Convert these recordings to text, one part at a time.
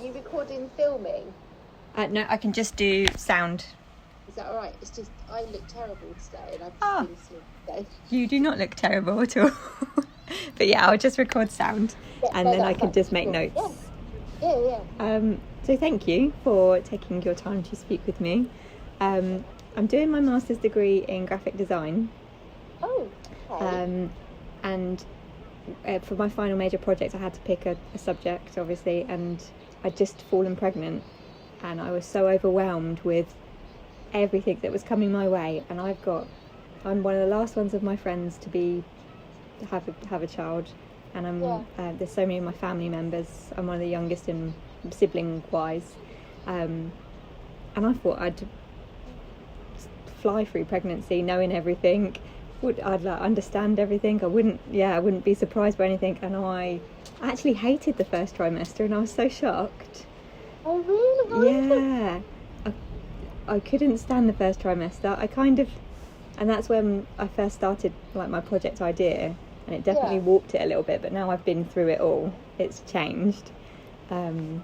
you recording filming? No, I can just do sound. Is that all right? It's just I look terrible today, and I've just been asleep today. You do not look terrible at all. But yeah, I'll just record sound, and then I can just make notes. Yeah. So thank you for taking your time to speak with me. I'm doing my master's degree in graphic design. Oh, okay. And for my final major project, I had to pick a subject, obviously, and I'd just fallen pregnant, and I was so overwhelmed with everything that was coming my way. And I'm one of the last ones of my friends to have a child, and there's so many of my family members. I'm one of the youngest in sibling wise, and I thought I'd fly through pregnancy knowing everything. I'd understand everything. I wouldn't be surprised by anything. And I actually hated the first trimester, and I was so shocked. Oh really? Yeah, I couldn't stand the first trimester. And that's when I first started my project idea, and it definitely warped it a little bit. But now I've been through it all, it's changed. But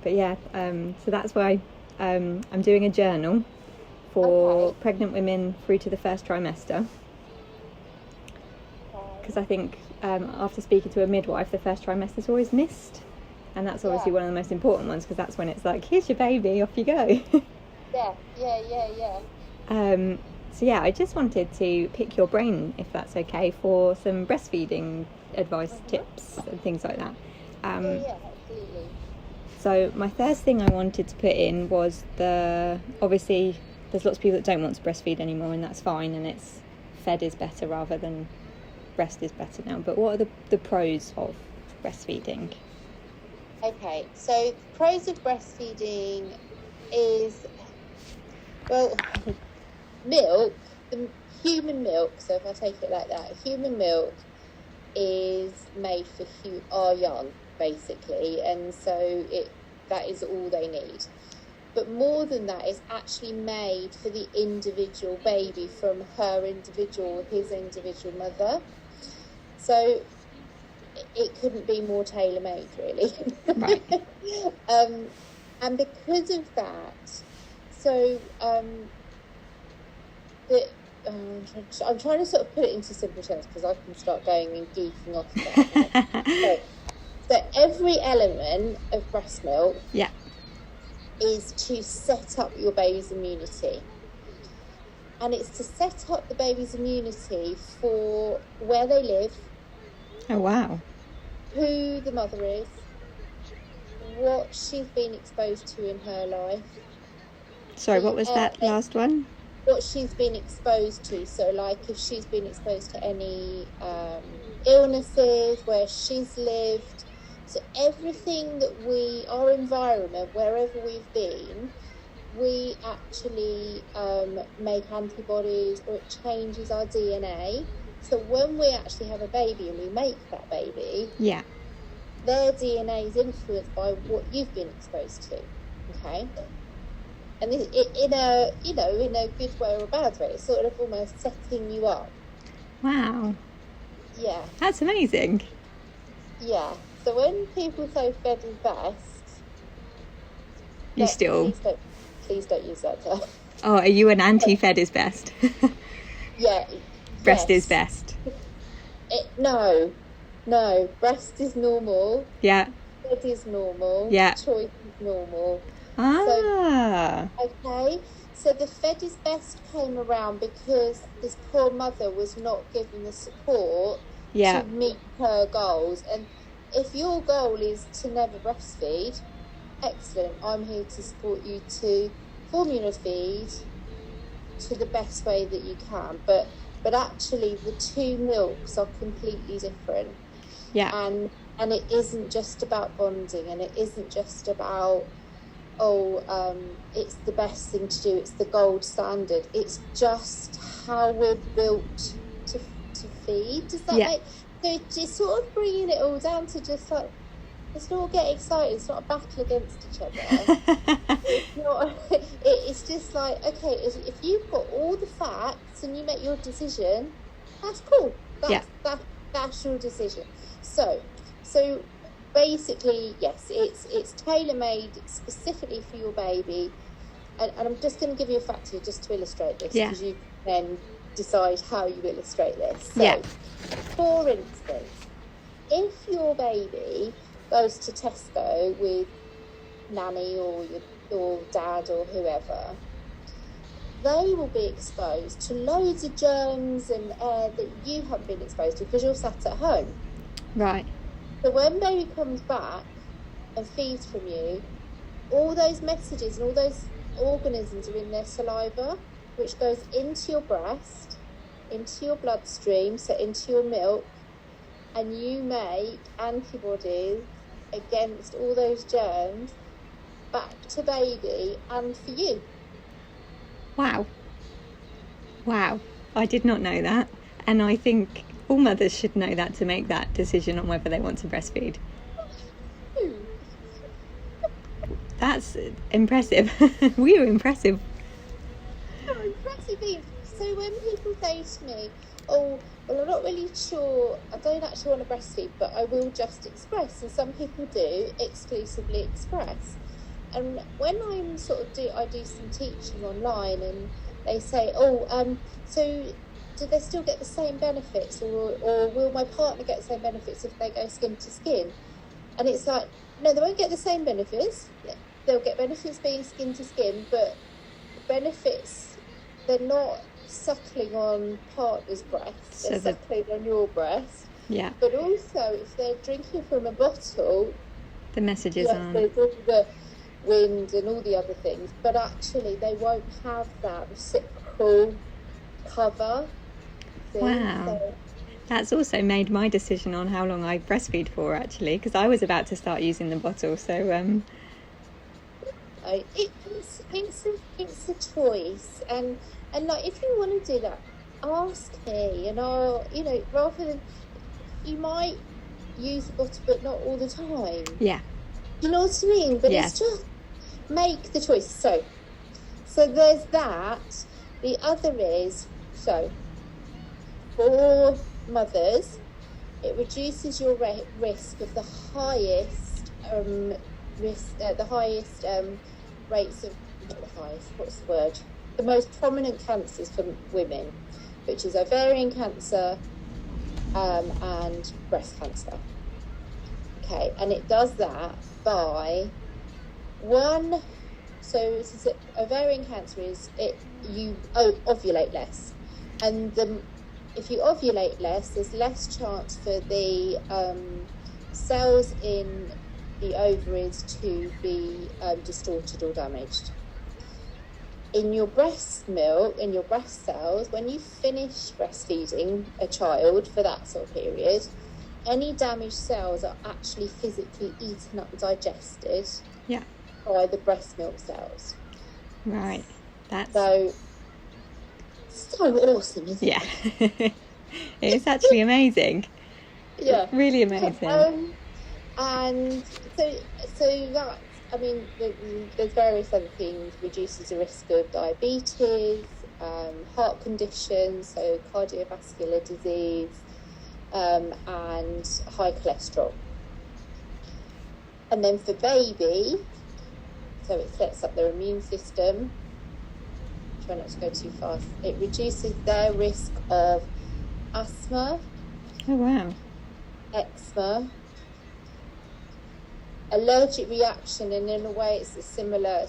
yeah, so that's why I'm doing a journal for pregnant women through to the first trimester, because I think after speaking to a midwife, the first trimester is always missed, and that's obviously one of the most important ones, because that's when it's like, here's your baby, off you go. So yeah, I just wanted to pick your brain, if that's okay, for some breastfeeding advice, tips and things like that. Absolutely. So my first thing I wanted to put in was obviously there's lots of people that don't want to breastfeed anymore, and that's fine, and it's fed is better rather than breast is better now. But what are the pros of breastfeeding? Okay, so the pros of breastfeeding is, well, milk, the human milk, so if I take it like that, human milk is made for our young, basically, and so that is all they need. But more than that, it's actually made for the individual baby from his individual mother. So it couldn't be more tailor-made, really. Right. And because of that, so I'm trying to sort of put it into simple terms, because I can start going and geeking off about it. So every element of breast milk is to set up your baby's immunity. And it's to set up the baby's immunity for where they live. Oh, wow. Who the mother is. What she's been exposed to in her life. Sorry, what was that last one? What she's been exposed to. So, like, if she's been exposed to any illnesses, where she's lived. So everything that our environment, wherever we've been, we actually make antibodies, or it changes our DNA. So when we actually have a baby and we make that baby, their DNA is influenced by what you've been exposed to. Okay, and in a good way or a bad way, it's sort of almost setting you up. Wow. Yeah. That's amazing. Yeah. So when people say fed is best, please don't use that term. Oh, are you an anti-fed is best? Yeah. Breast is best. No. Breast is normal. Yeah. Fed is normal. Yeah. Choice is normal. Ah. So the fed is best came around because this poor mother was not given the support to meet her goals. And if your goal is to never breastfeed, excellent. I'm here to support you to formula feed to the best way that you can. But actually, the two milks are completely different. Yeah. And it isn't just about bonding, and it isn't just about it's the best thing to do. It's the gold standard. It's just how we're built to feed. Does that make? So just sort of bringing it all down to just like, let's not get excited. It's not a battle against each other. It's just like, okay, if you've got all the facts and you make your decision, that's cool. That's your decision. So basically, yes, it's tailor-made specifically for your baby. And I'm just going to give you a fact here just to illustrate this, because you can then decide how you illustrate this. So, for instance, if your baby goes to Tesco with nanny or dad or whoever, they will be exposed to loads of germs and air that you haven't been exposed to because you're sat at home. Right. So when baby comes back and feeds from you, all those messages and all those organisms are in their saliva, which goes into your breast, into your bloodstream, so into your milk, and you make antibodies against all those germs back to baby and for you. Wow. I did not know that, and I think all mothers should know that to make that decision on whether they want to breastfeed. That's impressive. We were impressive. Oh, impressive. So when people say to me, oh, well, I'm not really sure, I don't actually want to breastfeed, but I will just express. And some people do exclusively express. And when I'm I do some teaching online, and they say, so do they still get the same benefits, or will my partner get the same benefits if they go skin to skin? And it's like, no, they won't get the same benefits. They'll get benefits being skin to skin, but benefits, they're not suckling on partner's breast, they're suckling on your breast. Yeah. But also, if they're drinking from a bottle, the messages on. There's all the wind and all the other things, but actually they won't have that reciprocal cover. Wow. So, that's also made my decision on how long I breastfeed for, actually, because I was about to start using the bottle. So it's a choice, and like, if you want to do that, ask me, and I'll, rather than, you might use the bottle but not all the time. Yeah. You know what I mean? But it's just make the choice. So there's that. The other is, for mothers, it reduces your risk of the highest rates of, not the highest, what's the word? The most prominent cancers for women, which is ovarian cancer and breast cancer. Okay, and it does that by ovarian cancer is you ovulate less, and if you ovulate less, there's less chance for the cells in the ovaries to be distorted or damaged. In your breast milk, in your breast cells, when you finish breastfeeding a child for that sort of period, any damaged cells are actually physically eaten up and digested by the breast milk cells. Right. That's so awesome, isn't it? It's actually amazing. Yeah. Really amazing. And so that, I mean, there's various other things. Reduces the risk of diabetes, heart conditions, so cardiovascular disease, and high cholesterol. And then for baby, so it sets up their immune system. Try not to go too fast. It reduces their risk of asthma. Oh wow. Eczema, allergic reaction, and in a way it's a similar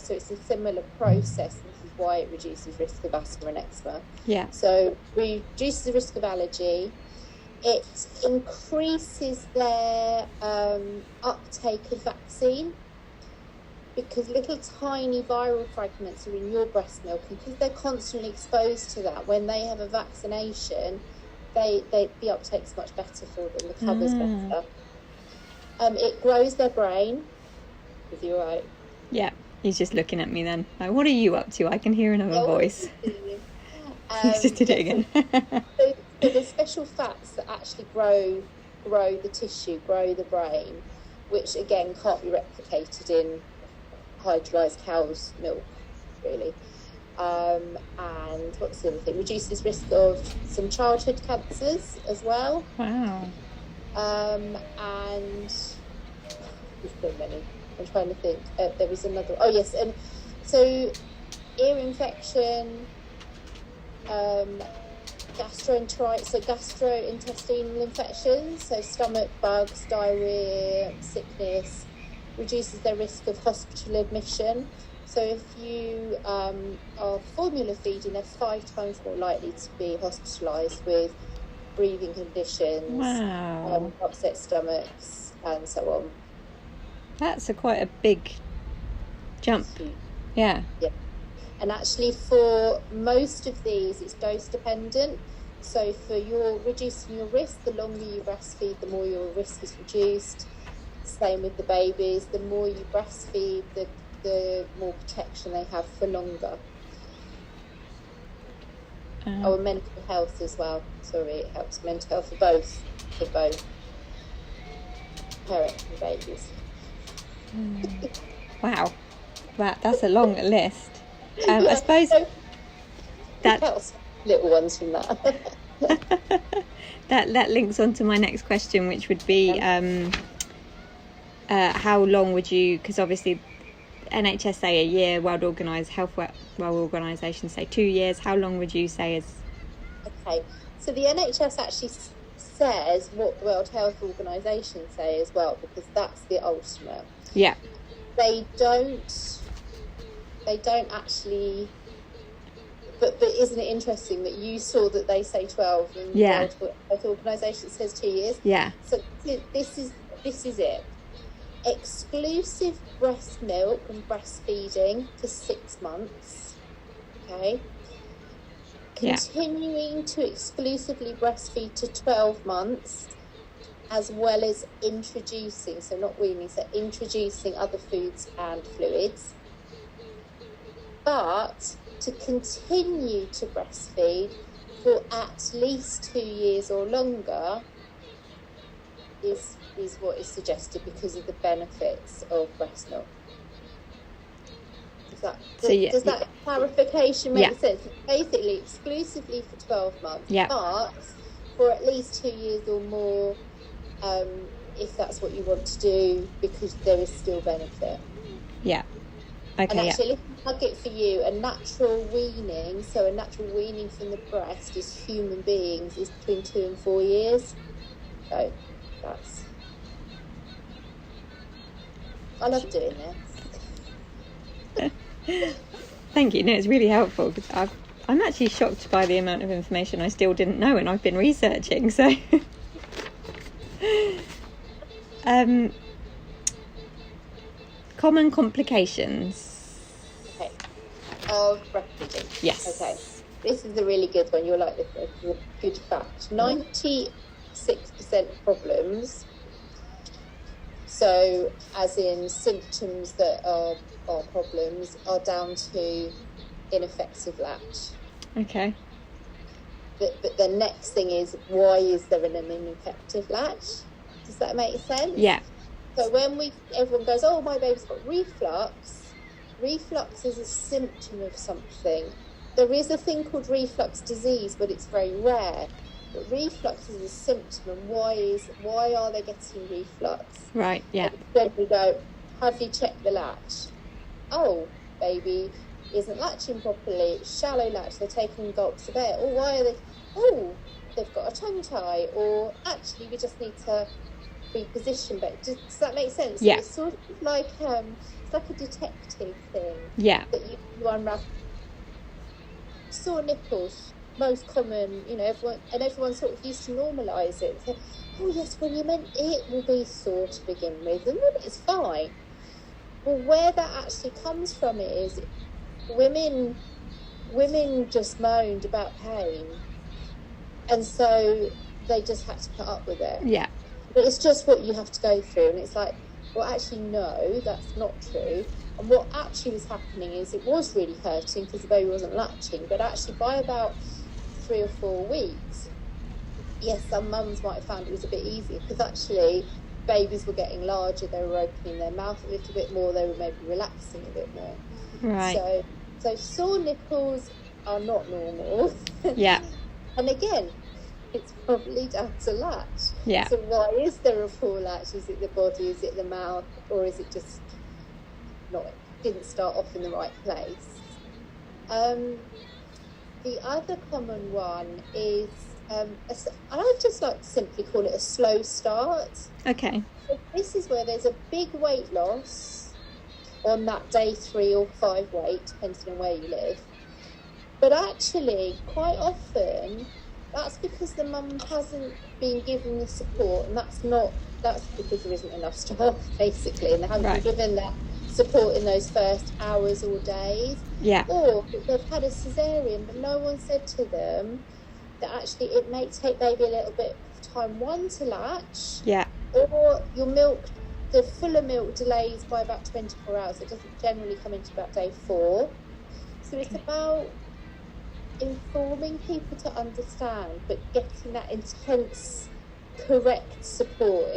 process. This is why it reduces risk of asthma and eczema. Yeah. So reduces the risk of allergy. It increases their uptake of vaccine, because little tiny viral fragments are in your breast milk, and because they're constantly exposed to that, when they have a vaccination, the uptake's much better for them, the cover's better. It grows their brain. Is he all right? Yeah, he's just looking at me then. Like, what are you up to? I can hear another voice. He's just did it again. So there's special fats that actually grow the tissue, grow the brain, which again can't be replicated in hydrolyzed cow's milk, really. And what's the other thing? Reduces risk of some childhood cancers as well. Wow. And There's so many. I'm trying to think. There was another. Oh yes, and so ear infection, gastroenteritis, so gastrointestinal infections, so stomach bugs, diarrhea, sickness, reduces their risk of hospital admission. So if you are formula feeding, they're 5 times more likely to be hospitalised with breathing conditions, Wow. upset stomachs, and so on. That's quite a big jump. Yeah. Yeah. And actually, for most of these, it's dose dependent. So for reducing your risk, the longer you breastfeed, the more your risk is reduced. Same with the babies. The more you breastfeed, the more protection they have for longer. And mental health as well. Sorry, it helps mental health for both parents and babies. Wow, that's a long list. I suppose that helps little ones from that. that links on to my next question, which would be how long would you, because obviously NHS say a year, World Organisation say 2 years, how long would you say is? Okay, so the NHS actually says what the World Health Organisation say as well, because that's the ultimate. Yeah. They don't actually, but isn't it interesting that you saw that they say 12 and the World Health Organisation says 2 years? Yeah. So this is it. Exclusive breast milk and breastfeeding for 6 months. Okay. Continuing to exclusively breastfeed to 12 months, as well as introducing, so not weaning, so introducing other foods and fluids. But to continue to breastfeed for at least 2 years or longer is what is suggested because of the benefits of breast milk. Does that clarification make sense? Basically, exclusively for 12 months, but for at least 2 years or more, if that's what you want to do, because there is still benefit. Yeah. Okay. And actually, if I plug it for you, a natural weaning from the breast as human beings is between 2 and 4 years. So that's. I love doing this. Thank you. No, it's really helpful because I'm actually shocked by the amount of information I still didn't know, and I've been researching. So, common complications. Okay. Of breastfeeding. Yes. Okay. This is a really good one. You'll like this. This is a good fact. 96% of problems. So, as in symptoms that are problems, are down to ineffective latch. Okay. But the next thing is, why is there an ineffective latch? Does that make sense? Yeah. So when everyone goes, oh, my baby's got reflux. Reflux is a symptom of something. There is a thing called reflux disease, but it's very rare. But reflux is a symptom, and why are they getting reflux? Right, yeah. And then we go, have you checked the latch? Oh, baby isn't latching properly, shallow latch, they're taking gulps of air. Or why are they? Oh, they've got a tongue tie. Or actually, we just need to reposition. But does that make sense? Yeah. So it's sort of like it's like a detective thing. Yeah. That you unravel. Sore nipples. Most common, everyone sort of used to normalise it. So, oh yes, well you meant it will be sore to begin with, and then it's fine. Well, where that actually comes from is women just moaned about pain, and so they just had to put up with it. Yeah. But it's just what you have to go through, and it's like, well, actually no, that's not true. And what actually was happening is it was really hurting because the baby wasn't latching, but actually by about 3 or 4 weeks, yes, some mums might have found it was a bit easier because actually babies were getting larger, they were opening their mouth a little bit more, they were maybe relaxing a bit more. Right. So sore nipples are not normal. Yeah. And again, it's probably down to latch. Yeah. So why is there a poor latch? Is it the body? Is it the mouth? Or is it just didn't start off in the right place? The other common one is, I just like to simply call it a slow start. Okay. So this is where there's a big weight loss on that day 3 or 5 weight, depending on where you live. But actually, quite often, that's because the mum hasn't been given the support, and that's because there isn't enough staff, basically, and they haven't been given that support in those first hours or days. Yeah. Or they've had a cesarean, but no one said to them that actually it may take maybe a little bit of time, one, to latch. Yeah. Or your milk, the fuller milk delays by about 24 hours. It doesn't generally come into about day 4. So it's about informing people to understand, but getting that intense, correct support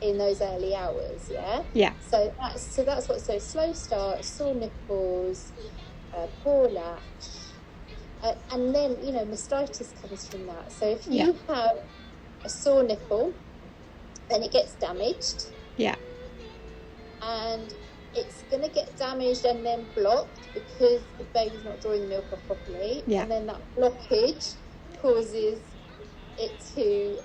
in those early hours. Yeah. So that's what. So slow start, sore nipples, poor latch, and then mastitis comes from that. So if you have a sore nipple, then it gets damaged. Yeah. And it's going to get damaged and then blocked because the baby's not drawing the milk off properly. Yeah. And then that blockage causes it to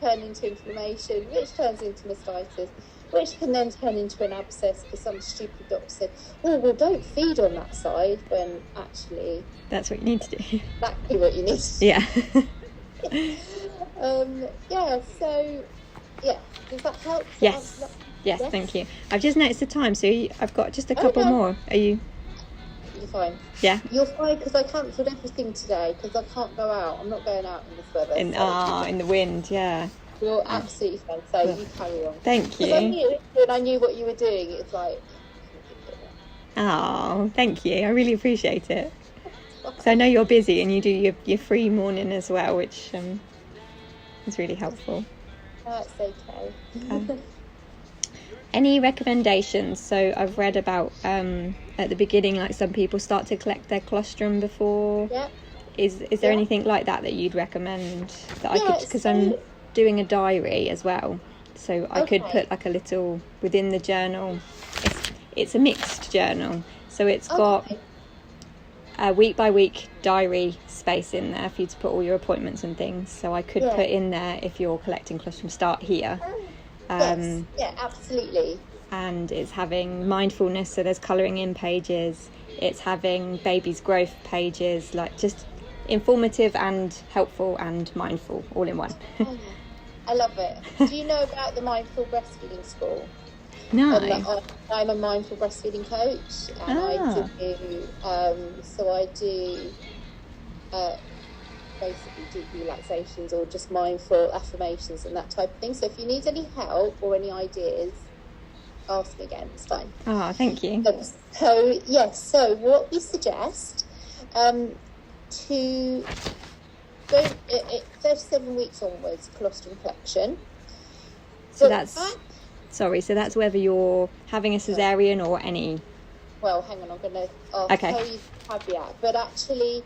turn into inflammation, which turns into mastitis, which can then turn into an abscess because some stupid doctor said, oh, well, don't feed on that side, when actually... That's what you need to do. Exactly what you need to do. Yeah. So, does that help? Yes, thank you. I've just noticed the time, so I've got just a couple more. Are you? You're fine. Yeah. You're fine because I cancelled everything today because I can't go out. I'm not going out in this weather. In the wind, yeah. You're absolutely fine. So you carry on. Thank you. I knew what you were doing. It's like. Oh, thank you. I really appreciate it. So I know you're busy and you do your free morning as well, which is really helpful. That's okay. Any recommendations? So I've read about at the beginning, like some people start to collect their colostrum before. Yeah. Is there anything like that you'd recommend that I could? Because I'm doing a diary as well, so I could put like a little within the journal. It's a mixed journal, so it's got a week by week diary space in there for you to put all your appointments and things. So I could put in there, if you're collecting colostrum, start here. Yes. Yeah, absolutely. And it's having mindfulness, so there's colouring in pages. It's having baby's growth pages, like just informative and helpful and mindful all in one. I love it. Do you know about the Mindful Breastfeeding School? No. I'm a mindful breastfeeding coach, and I do basically deep relaxations or just mindful affirmations and that type of thing. So if you need any help or any ideas, ask me again. It's fine. Oh, thank you. So what we suggest to go 37 weeks onwards, colostrum collection. So that's whether you're having a cesarean or any. Well, hang on, I'll tell you the caveat. But actually,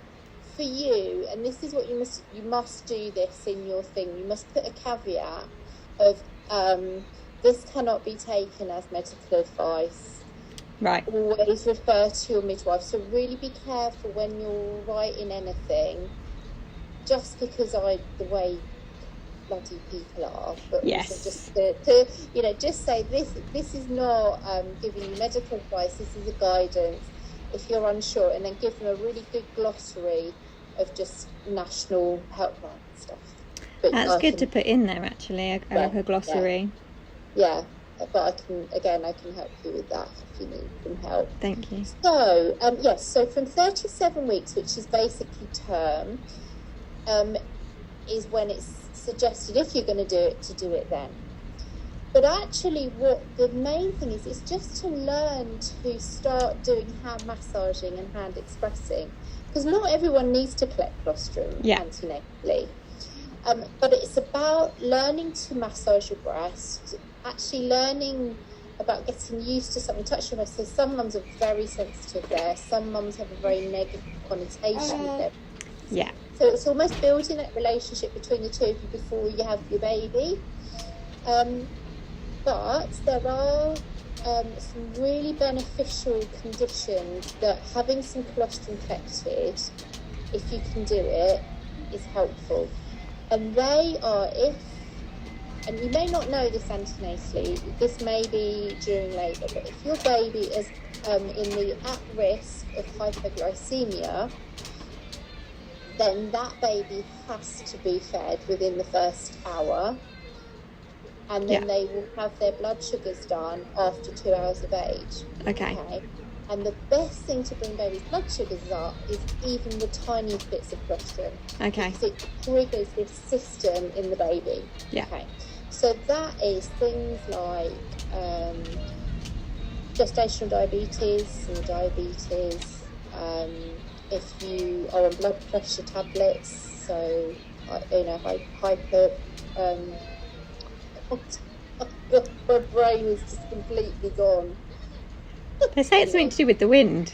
for you, and this is what you must do this in your thing. You must put a caveat of this cannot be taken as medical advice. Right. Always refer to your midwife. So really be careful when you're writing anything. Just because the way bloody people are, but also just to just say this is not giving you medical advice. This is a guidance if you're unsure, and then give them a really good glossary of just national helpline stuff. But that's good to put in there, actually, a glossary. Yeah, but I can help you with that if you need some help. Thank you. So so from 37 weeks, which is basically term, is when it's suggested, if you're going to do it then. But actually what the main thing is just to learn to start doing hand massaging and hand expressing, because not everyone needs to collect colostrum antenatally, but it's about learning to massage your breast, actually learning about getting used to something, touching your breast. So some mums are very sensitive there, some mums have a very negative connotation with it. So it's almost building that relationship between the two of you before you have your baby. But there are some really beneficial conditions that having some colostrum collected, if you can do it, is helpful. And they are and you may not know this antenatally, this may be during labour, but if your baby is at risk of hypoglycemia, then that baby has to be fed within the first hour, and then they will have their blood sugars done after 2 hours of age. Okay. And the best thing to bring baby's blood sugars up is even the tiniest bits of colostrum. Okay. Because it triggers this system in the baby. Yeah. Okay. So that is things like gestational diabetes or diabetes. If you are on blood pressure tablets, so hyper. My brain is just completely gone. They say it's something to do with the wind.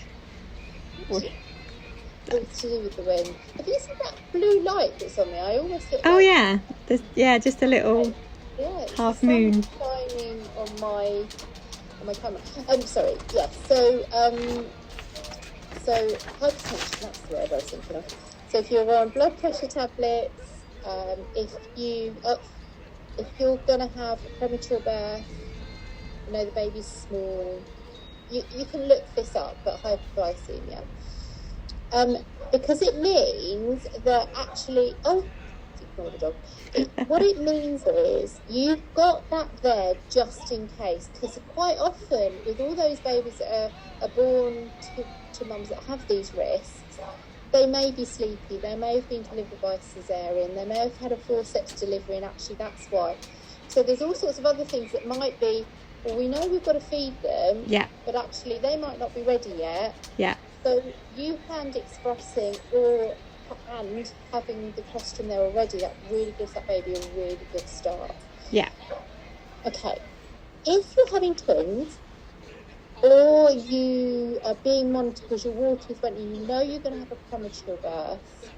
It's to do with the wind. Have you seen that blue light that's on me? I almost look Oh yeah, just a little half moon shining on my camera. I'm sorry. Yes. So hypertension. That's the word I was thinking of. So if you're on blood pressure tablets, if you're going to have a premature birth, the baby's small, you can look this up, but hypoglycemia. Because it means that actually, ignore the dog. What it means is you've got that there just in case, because quite often with all those babies that are born to mums that have these risks, they may be sleepy, they may have been delivered by cesarean, they may have had a forceps delivery, and actually that's why. So there's all sorts of other things that might be, well, we know we've got to feed them, but actually they might not be ready yet. Yeah. So you hand expressing and having the colostrum there already, that really gives that baby a really good start. Yeah. Okay. If you're having twins, or you are being monitored because your water is wet and you know you're going to have a premature birth,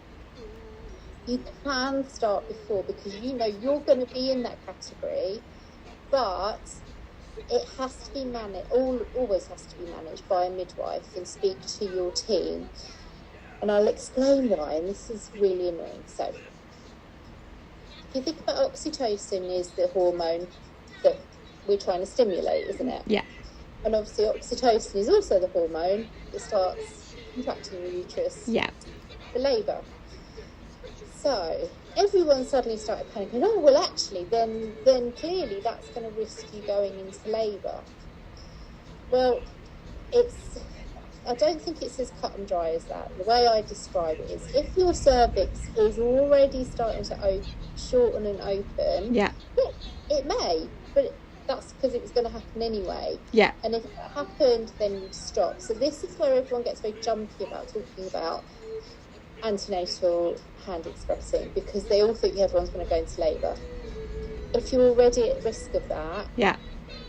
you can start before, because you know you're going to be in that category, but it has to be managed, always has to be managed by a midwife, and speak to your team. And I'll explain why, and this is really annoying. So, if you think about oxytocin is the hormone that we're trying to stimulate, isn't it? Yeah. And obviously oxytocin is also the hormone that starts contracting the uterus for labour. So everyone suddenly started panicking, oh, well, actually, then clearly that's going to risk you going into labour. Well, I don't think it's as cut and dry as that. The way I describe it is, if your cervix is already starting to shorten and open, it may, but that's because it was going to happen anyway. Yeah. And if it happened, then you'd stop. So this is where everyone gets very jumpy about talking about antenatal hand expressing, because they all think everyone's going to go into labour. If you're already at risk of that,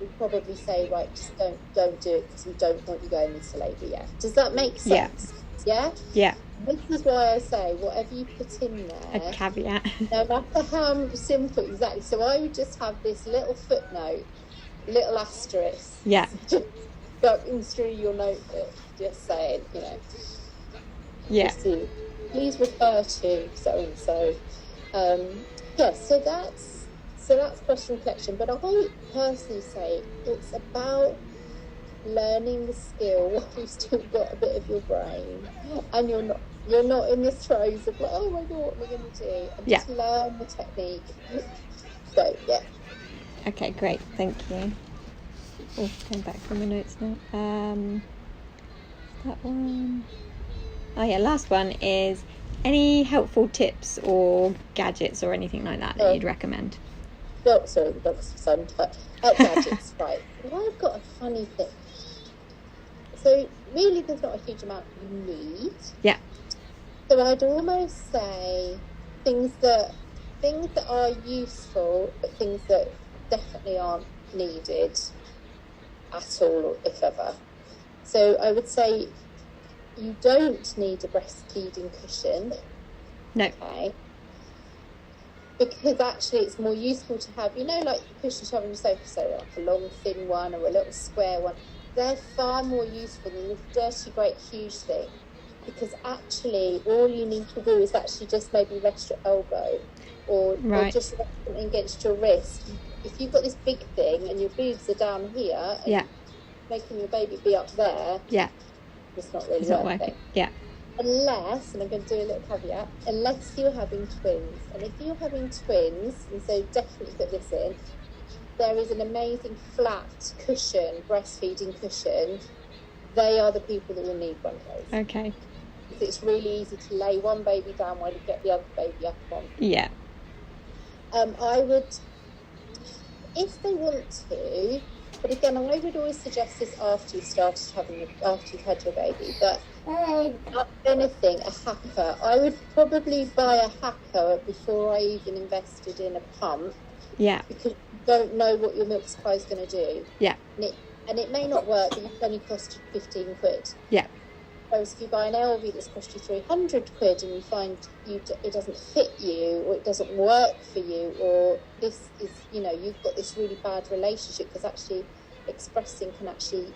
we'd probably say, right, just don't do it, because we don't want you going into labour yet. Does that make sense? Yeah? Yeah. This is why I say, whatever you put in there, a caveat, no matter how simple, exactly. So I would just have this little footnote, little asterisk, just going through your notebook, just saying, please refer to so and so. So that's colostrum collection. But I would personally say it's about learning the skill while you've still got a bit of your brain, and you're not in the throes of like, oh my god, what am I going to do? And just learn the technique. So okay, great, thank you. Oh, going back from the notes now. That one. Oh yeah, last one is any helpful tips or gadgets or anything like that you'd recommend? Oh, sorry, the dog's so gadgets, right. Well, I've got a funny thing. So really there's not a huge amount you need. Yeah. So I'd almost say things that are useful, but things that definitely aren't needed at all, if ever. So I would say you don't need a breastfeeding cushion. No. Okay. Because actually it's more useful to have, like the cushion you have on your sofa, so like a long thin one or a little square one. They're far more useful than this dirty, great, huge thing. Because actually all you need to do is actually just maybe rest your elbow or just rest something against your wrist. If you've got this big thing and your boobs are down here and making your baby be up there, it's not really working. Yeah. Unless, and I'm going to do a little caveat, unless you're having twins. And if you're having twins, and so definitely put this in, there is an amazing flat cushion, breastfeeding cushion. They are the people that will need one of those. Okay. Because it's really easy to lay one baby down while you get the other baby up on. Yeah. I would, if they want to, but again, I would always suggest this after you've had your baby, but not anything, a hacker. I would probably buy a hacker before I even invested in a pump. Yeah. Because you don't know what your milk supply is going to do. Yeah. And it may not work, but it's only cost you 15 quid. Yeah. Whereas if you buy an LV that's cost you 300 quid and you find it doesn't fit you or it doesn't work for you, or this is, you've got this really bad relationship, because actually expressing can actually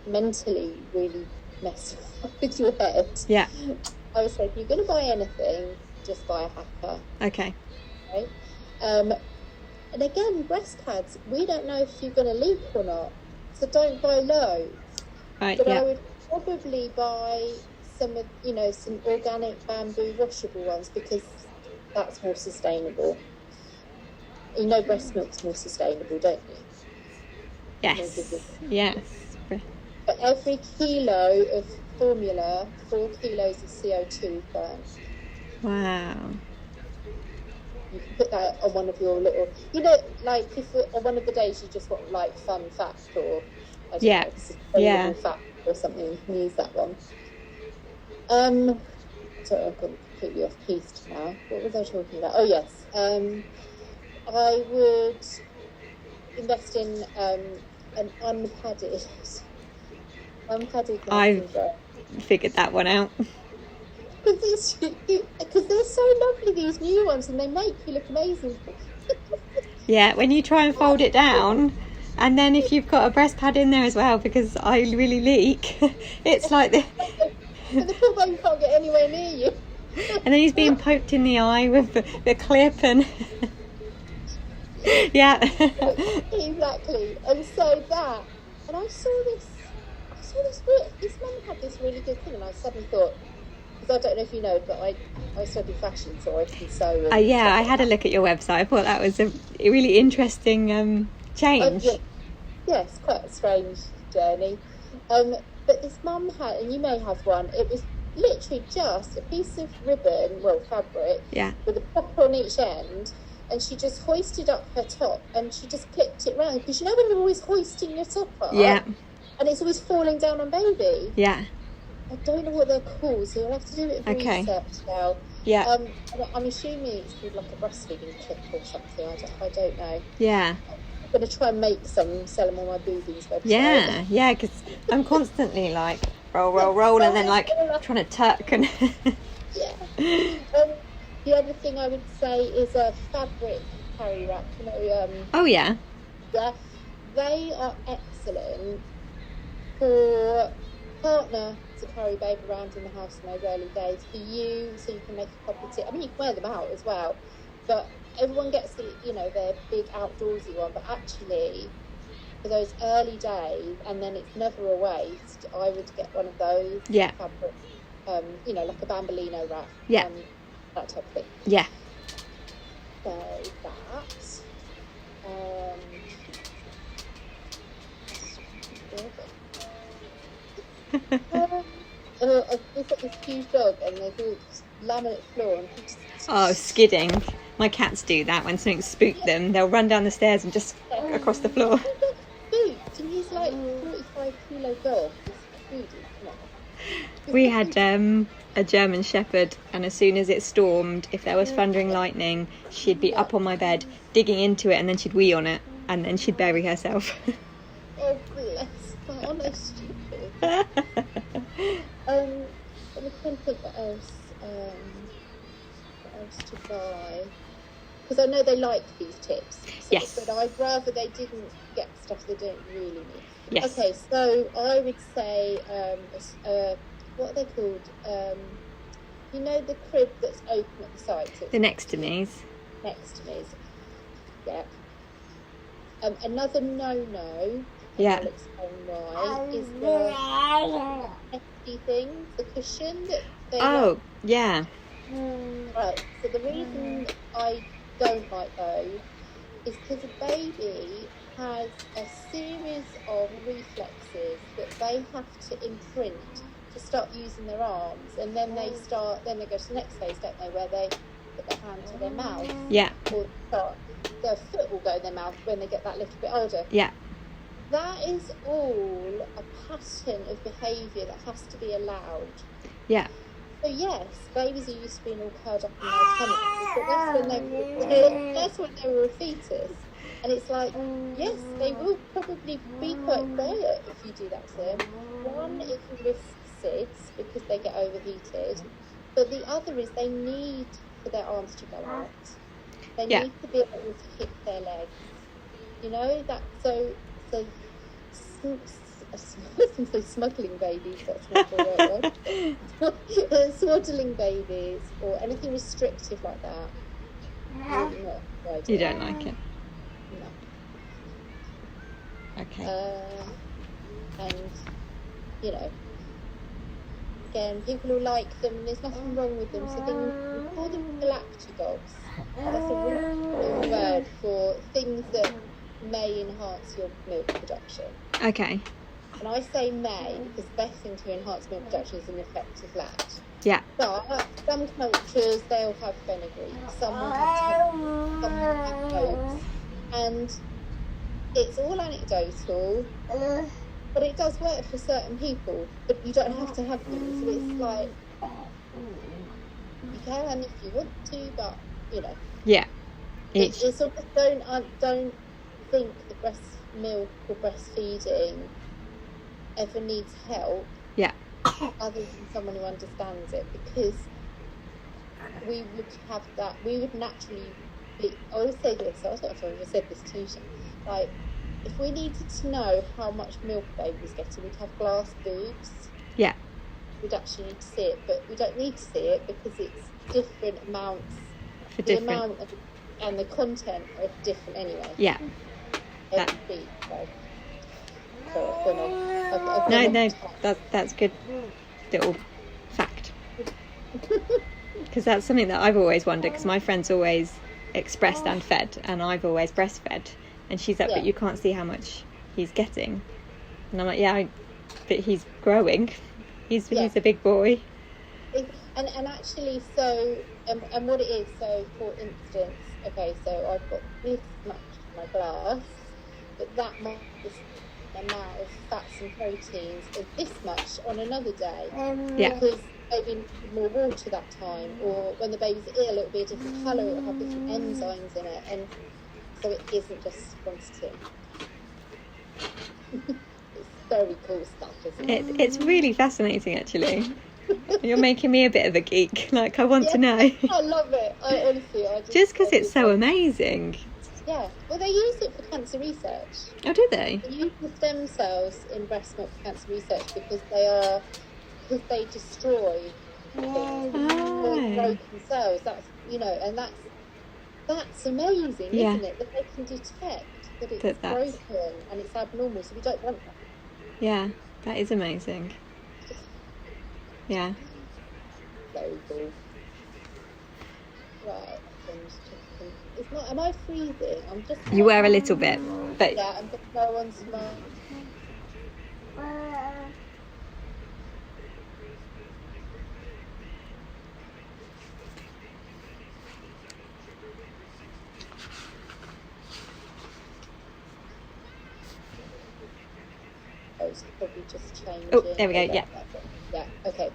mentally really mess with your head. Yeah. I would say if you're going to buy anything, just buy a hacker. Okay. Right? And again, breast pads, we don't know if you're going to leak or not, so don't buy loads. Right. But I would probably buy some organic bamboo washable ones, because that's more sustainable. Breast milk's more sustainable, don't you? Yes. For every kilo of formula, 4 kilos of CO2 burned. Wow. You can put that on one of your little, like if on one of the days you just want like fun fact or fact or something, you can use that one. Sorry, I've gone completely off piste now. What was I talking about? Oh yes, I would invest in an unpadded. I've figured that one out. Because they're so lovely, these new ones, and they make you look amazing. Yeah, when you try and fold it down, and then if you've got a breast pad in there as well, because I really leak, it's like the poor baby can't get anywhere near you. And then he's being poked in the eye with the clip, and yeah. Exactly. And so that, and I saw this mum had this really good thing, and I suddenly thought, because I don't know if you know, but I study fashion, so I can sew. I had a look at your website. I thought that was a really interesting change. Yes, quite a strange journey. But this mum had, and you may have one, it was literally just a piece of ribbon, fabric, with a popper on each end, and she just hoisted up her top, and she just clipped it round, because when you're always hoisting your top up, and it's always falling down on baby. Yeah. I don't know what they're called, so you'll have to do it with research now. Yeah. I'm assuming it's called like a breastfeeding clip or something. I don't know. Yeah. I'm going to try and make some, sell them on my boobies website. Yeah, because I'm constantly like roll, and then like trying to tuck and. Yeah. The other thing I would say is a fabric carry wrap. Oh yeah. Yeah, they are excellent for partner to carry baby around in the house in those early days. For you, so you can make a cup of tea. I mean, you can wear them out as well, but everyone gets their big outdoorsy one. But actually, for those early days, and then it's never a waste, I would get one of those. Yeah. Fabric, like a bambolino wrap. Yeah. That type of thing. Yeah. So that. We've got this huge dog, and there's all laminate floor, and skidding. My cats do that when something spooked them. They'll run down the stairs and just across the floor. Spooked, and he's like 45-kilo dog. We had a German Shepherd, and as soon as it stormed, if there was thundering lightning, she'd be up on my bed digging into it, and then she'd wee on it, and then she'd bury herself. Oh bless my honest. I'm trying to think what else. else to buy? Because I know they like these tips. So, Yes. But I'd rather they didn't get stuff they don't really need. Yes. Okay, so I would say, what are they called? You know the crib that's open at the side? So The next to me's. Next to me's. Yeah. Another no-no, Yeah. I'll explain why, is the hefty things, the cushion that they Oh, yeah. Right, so the reason I don't like those is because a baby has a series of reflexes that they have to imprint to start using their arms, and then they go to the next phase, don't they, where they put their hand to their mouth. Yeah. Or their foot will go in their mouth when they get that little bit older. Yeah. That is all a pattern of behaviour that has to be allowed. Yeah. So yes, babies are used to being all curled up in their tummies, but that's when they were a fetus. And it's like, yes, they will probably be quite quiet if you do that to them. One, it can risk SIDS because they get overheated. But the other is they need for their arms to go out. They need to be able to hit their legs. You know, that so smuggling babies, that's not the right word. Swaddling babies or anything restrictive like that. You don't like it? No. Okay. And, you know, again, people who like them, there's nothing wrong with them. So we call them galactagogues. That's a really word for things that may enhance your milk production. Okay. And I say may because the best thing to enhance milk production is an effective lact. Yeah. But some cultures, they'll have fenugreek, some will have some will have oats. And it's all anecdotal, but it does work for certain people. But you don't have to have them. So it's like, you can if you want to, but, you know. Yeah. It's sort of don't think that breast milk or breastfeeding ever needs help. Yeah. Other than someone who understands it, because we would naturally be, I always say this, I was not sure if I said this to you, like, if we needed to know how much milk a baby was getting, we'd have glass boobs. Yeah. We'd actually need to see it, but we don't need to see it because it's different amounts. For the different. amount of, and the content are different anyway. Yeah. Every feed, so No, that's good little fact. Because that's something that I've always wondered, because my friend's always expressed and fed, and I've always breastfed. And she's like, but you can't see how much he's getting. And I'm like, but he's growing. He's a big boy. And actually, so, and what it is, so for instance, okay, so I've got this much in my glass, but that much amount of fats and proteins is this much on another day. Because maybe need more water that time, or when the baby's ill, it'll be a different colour, it'll have different enzymes in it, and so it isn't just quantity. It's very cool stuff, isn't it? It's really fascinating, actually. You're making me a bit of a geek. Like, I want to know. I love it. I just because it's so amazing. Yeah. Well, they use it for cancer research. Oh, do they? They use the stem cells in breast milk for cancer research because they destroy broken cells. That's, you know, and that's amazing, isn't it? That they can detect that it's broken and it's abnormal, so we don't want that. Yeah, that is amazing. Yeah. Very cool. Right, I'm just checking. It's not. Am I freezing? I'm just. You were a little bit, but yeah, I'm just go on to my. It's probably just changing. Oh, there we go. Yeah. Yeah. Okay.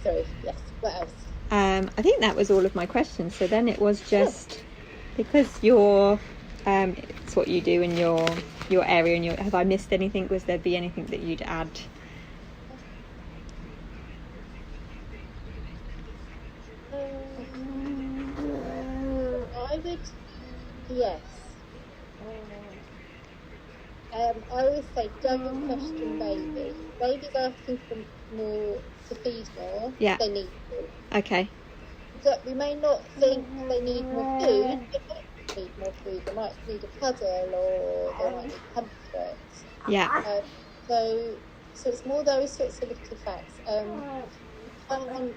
Sorry. Yes. What else? I think that was all of my questions. So then it was just because it's what you do in your area, and have I missed anything? Was there be anything that you'd add? would, yes. I always say, don't question baby. Baby's asking for more, to feed more. Yeah. They need food. Okay. So we may not think they need more food. They might need more food. They might need a cuddle, or they might need comfort. Yeah. So it's more those sorts of little facts. You can't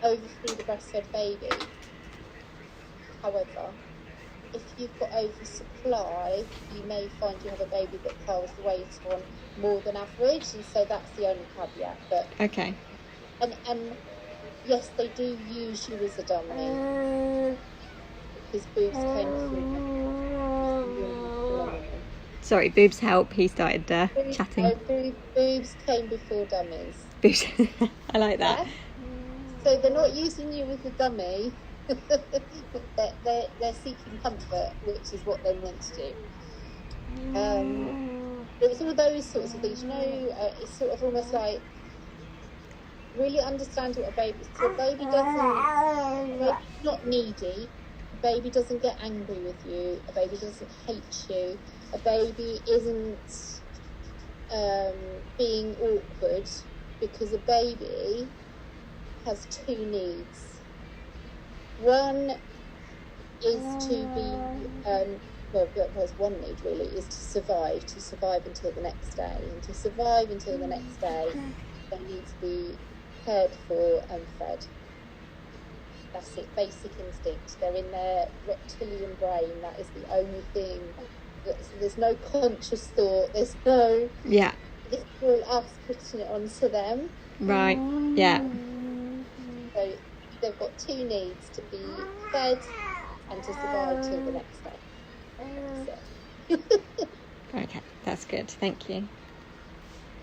overfeed a breastfed baby. However, if you've got oversupply, you may find you have a baby that piles the weight on more than average, and so that's the only caveat. But Okay. And yes, they do use you as a dummy, because boobs came through. Sorry, boobs help. He started chatting. Boobs came before dummies. Boobs. I like that. Yeah? So they're not using you as a dummy. they're seeking comfort, which is what they're meant to do. It's all those sorts of things. It's sort of almost like really understand what a baby. So a baby doesn't, not needy. A baby doesn't get angry with you. A baby doesn't hate you. A baby isn't being awkward, because a baby has two needs. One is to be, there's one need really, is to survive until the next day. And to survive until the next day, they need to be cared for and fed. That's it, basic instinct. They're in their reptilian brain. That is the only thing. There's no conscious thought. There's no... Yeah. It's all us putting it onto them. Right, yeah. So they've got two needs: to be fed and to survive till the next day. So. Okay, that's good. Thank you.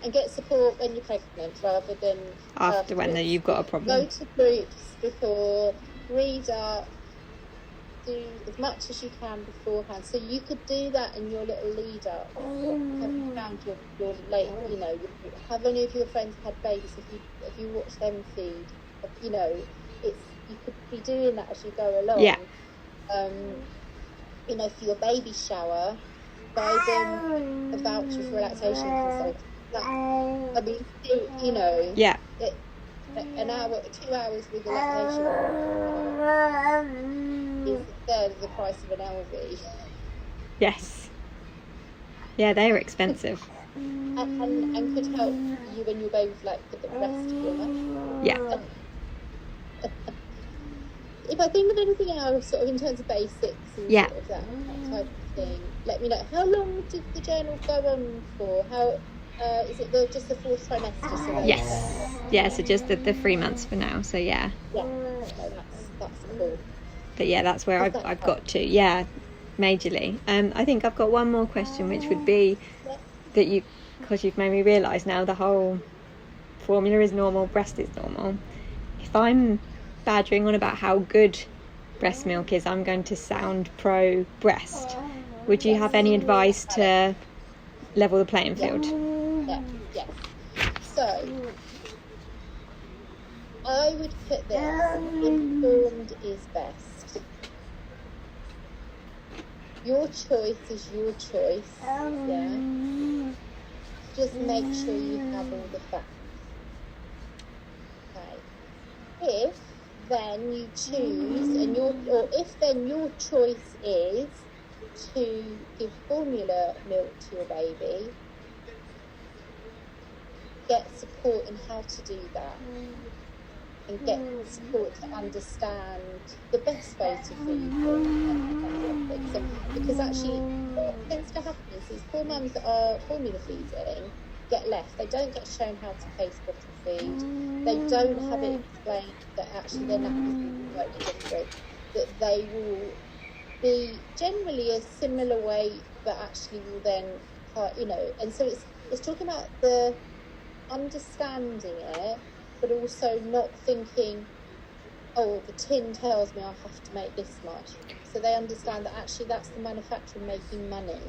And get support when you're pregnant, rather than after when you've got a problem. Go to groups before, read up, do as much as you can beforehand. So you could do that in your little lead up. Have you found your late, have any of your friends had babies? If you watch them feed, you could be doing that as you go along. Yeah. For your baby shower, buy them a voucher for a lactation consultant. Yeah. An hour, 2 hours with a lactation is a third of the price of an LV. Yes. Yeah, they are expensive. And could help you when your baby's put the breast together. Yeah. If I think of anything else, sort of in terms of basics and sort of that type of thing, let me know. How long did the journal go on for? How is it just the fourth trimester? So yes. Yeah, so just the 3 months for now. So yeah. Yeah. So that's cool. But yeah, that's where I've got to. Yeah, majorly. I think I've got one more question, which would be that because you've made me realise now the whole formula is normal, breast is normal. If I'm badgering on about how good breast milk is, I'm going to sound pro breast. Would you have any advice to level the playing field? Yeah. So I would put this: informed is best. Your choice is your choice. Yeah. Just make sure you have all the facts. Okay. If then you choose, if your choice is to give formula milk to your baby, get support in how to do that, and get support to understand the best way to feed them. Because actually what tends to happen is these poor mums that are formula feeding get left. They don't get shown how to face bottle feed. They don't have it explained that actually their nappies are slightly different, that they will be generally a similar weight, but actually will then, and so it's talking about the understanding it, but also not thinking, oh, the tin tells me I have to make this much. So they understand that actually that's the manufacturer making money.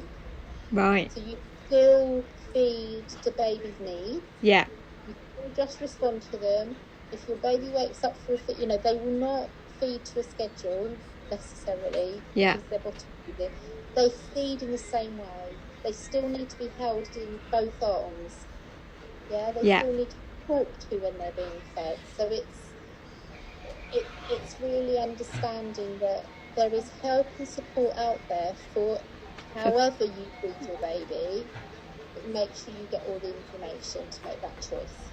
Right. So you still feed the baby's needs. Yeah. You still just respond to them. If your baby wakes up for a fit, they will not feed to a schedule. necessarily, Yeah. because they're bottom feeding. They feed in the same way. They still need to be held in both arms. Yeah, they still need to be talked to when they're being fed. So it's really understanding that there is help and support out there for however you feed your baby, but make sure you get all the information to make that choice.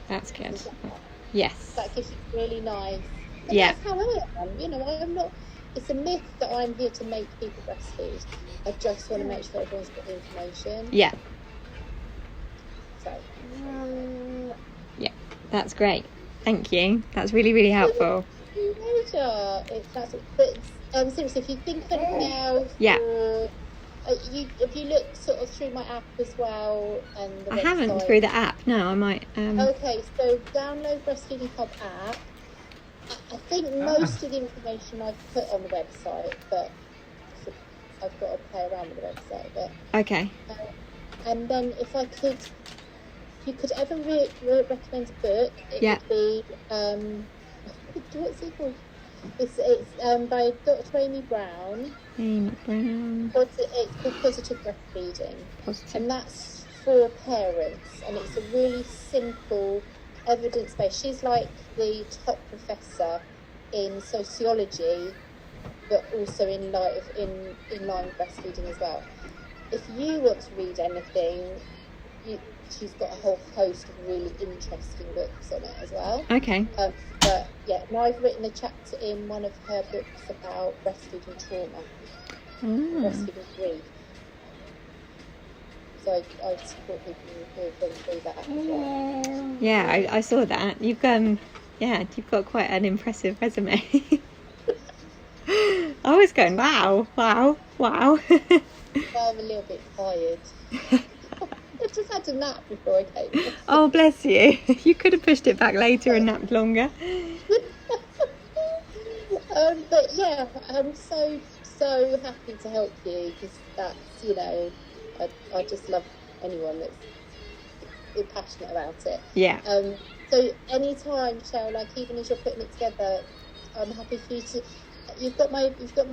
That's good. Yes. That gives you really nice. And Yeah. that's how I am. You know, I'm not. It's a myth that I'm here to make people breastfeed. I just want to make sure everyone's got the information. Yeah. So. Yeah, that's great. Thank you. That's really, really helpful. Pleasure. But seriously, if you think of anything else, or have you looked sort of through my app as well and the I website? haven't through the app. No, I might. Okay, so download Breastfeeding Hub app. I think most of the information I've put on the website, but I've got to play around with the website a bit. Okay. And then if you could ever recommend a book, it would be what's it called? It's by Dr. Amy Brown. Amy Brown. It's called Positive Breastfeeding. Positive. And that's for parents, and it's a really simple, evidence-based. She's like the top professor in sociology, but also in line with breastfeeding as well. If you want to read anything, she's got a whole host of really interesting books on it as well. Okay. But yeah, and I've written a chapter in one of her books about breastfeeding trauma, breastfeeding grief. So I support people who have been through that as well. Yeah, I saw that. You've got quite an impressive resume. I was going, wow. I'm a little bit tired. I just had a nap before I came. Oh, bless you. You could have pushed it back later and napped longer. But yeah, I'm so happy to help you, because that's, you know, I just love anyone that's passionate about it. Yeah. So anytime, Cheryl, like even as you're putting it together, I'm happy for you to. You've got my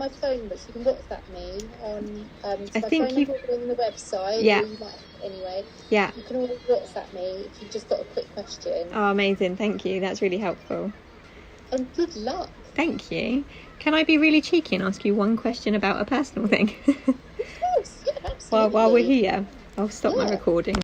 phone, but you can WhatsApp me on. I think phone number on the website. Yeah. Or you might have it anyway. Yeah. You can always WhatsApp me if you've just got a quick question. Oh, amazing. Thank you. That's really helpful. And good luck. Thank you. Can I be really cheeky and ask you one question about a personal thing? Of course, yeah, absolutely. while we're here, I'll stop my recording.